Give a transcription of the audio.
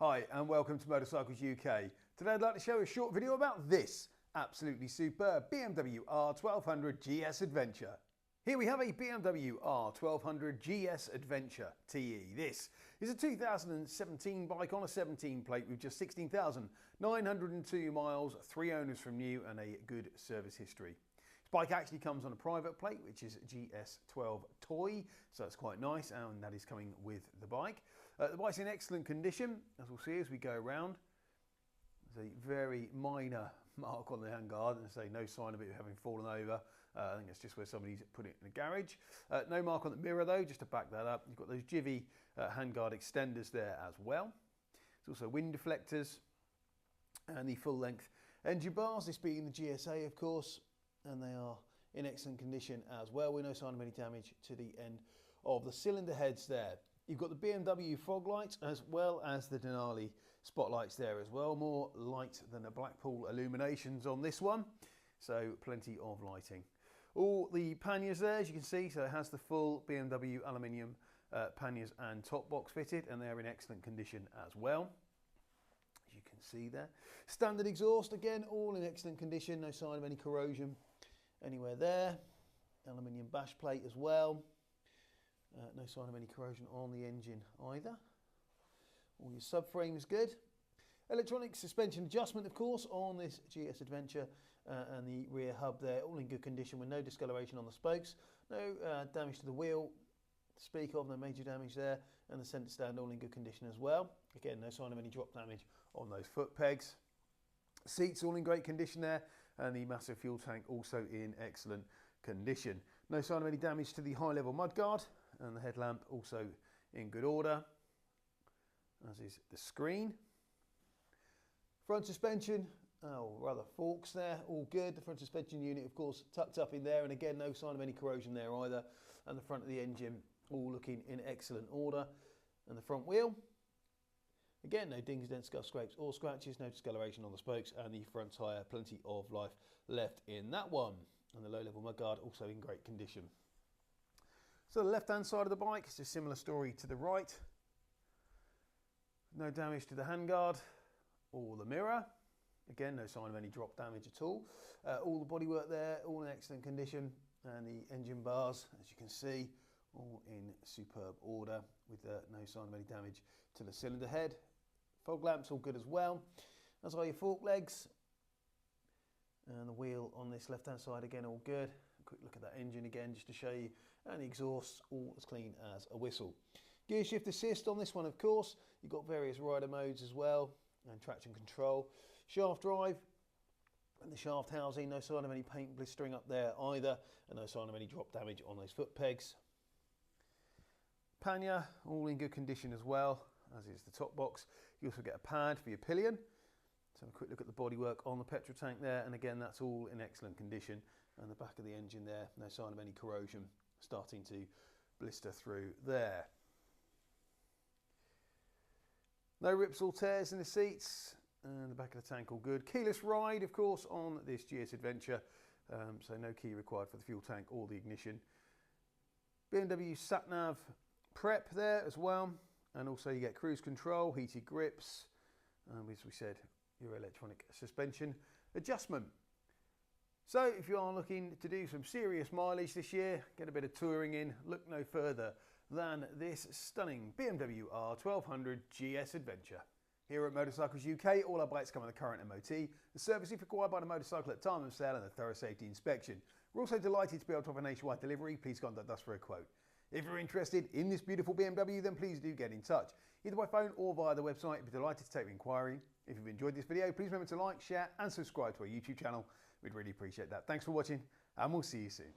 Hi and welcome to Motorcycles UK. Today I'd like to show a short video about this absolutely superb BMW R1200GS Adventure. Here we have a BMW R1200GS Adventure TE. This is a 2017 bike on a 17 plate with just 16,902 miles, 3 owners from new and a good service history. This bike actually comes on a private plate, which is GS12 Toy, so it's quite nice, and that is coming with the bike. The bike's in excellent condition, as we'll see as we go around. There's a very minor mark on the handguard, and say no sign of it having fallen over. I think it's just where somebody's put it in a garage. No mark on the mirror though, just to back that up. You've got those jivvy handguard extenders there as well. There's also wind deflectors and the full length engine bars, this being the GSA of course, and they are in excellent condition as well, with no sign of any damage to the end of the cylinder heads there. You've got the BMW fog lights as well as the Denali spotlights there as well. More light than the Blackpool illuminations on this one, so plenty of lighting. All the panniers there, as you can see, so it has the full BMW aluminium panniers and top box fitted, and they're in excellent condition as well, as you can see there. Standard exhaust, again, all in excellent condition, no sign of any corrosion anywhere there. Aluminium bash plate as well. No sign of any corrosion on the engine either. All your subframe is good. Electronic suspension adjustment, of course, on this GS Adventure, and the rear hub there, all in good condition with no discoloration on the spokes, no damage to the wheel to speak of, no major damage there, and the centre stand all in good condition as well. Again, no sign of any drop damage on those foot pegs. Seats all in great condition there, and the massive fuel tank also in excellent condition. No sign of any damage to the high level mudguard, and the headlamp also in good order, as is the screen. Front suspension, rather forks there, all good. The front suspension unit of course tucked up in there, and again no sign of any corrosion there either, and the front of the engine all looking in excellent order. And the front wheel, again, no dings, dents, scuffs, scrapes or scratches, no discoloration on the spokes, and the front tyre, plenty of life left in that one. And the low level mudguard also in great condition. So the left hand side of the bike, it's a similar story to the right. No damage to the handguard or the mirror. Again, no sign of any drop damage at all. All the bodywork there, all in excellent condition, and the engine bars, as you can see, all in superb order, with no sign of any damage to the cylinder head. Fog lamps all good as well, as are your fork legs. And the wheel on this left hand side, again, all good. A quick look at that engine again just to show you, and the exhaust all as clean as a whistle. Gear shift assist on this one of course. You've got various rider modes as well, and traction control. Shaft drive and the shaft housing, no sign of any paint blistering up there either, and no sign of any drop damage on those foot pegs. Pannier all in good condition as well, as is the top box. You also get a pad for your pillion. Let's have a quick look at the bodywork on the petrol tank there, and again that's all in excellent condition. And the back of the engine there, no sign of any corrosion starting to blister through there. No rips or tears in the seats, and the back of the tank all good. Keyless ride of course on this GS Adventure, so no key required for the fuel tank or the ignition. BMW sat-nav prep there as well, and also you get cruise control, heated grips, as we said, your electronic suspension adjustment. So if you are looking to do some serious mileage this year, get a bit of touring in, look no further than this stunning BMW R1200GS Adventure. Here at Motorcycles UK, all our bikes come with a current MOT, the service if required by the motorcycle at time of sale, and a thorough safety inspection. We're also delighted to be able to offer nationwide delivery. Please contact us for a quote. If you're interested in this beautiful BMW, then please do get in touch, either by phone or via the website. We'd be delighted to take your inquiry. If you've enjoyed this video, please remember to like, share and subscribe to our YouTube channel. We'd really appreciate that. Thanks for watching, and we'll see you soon.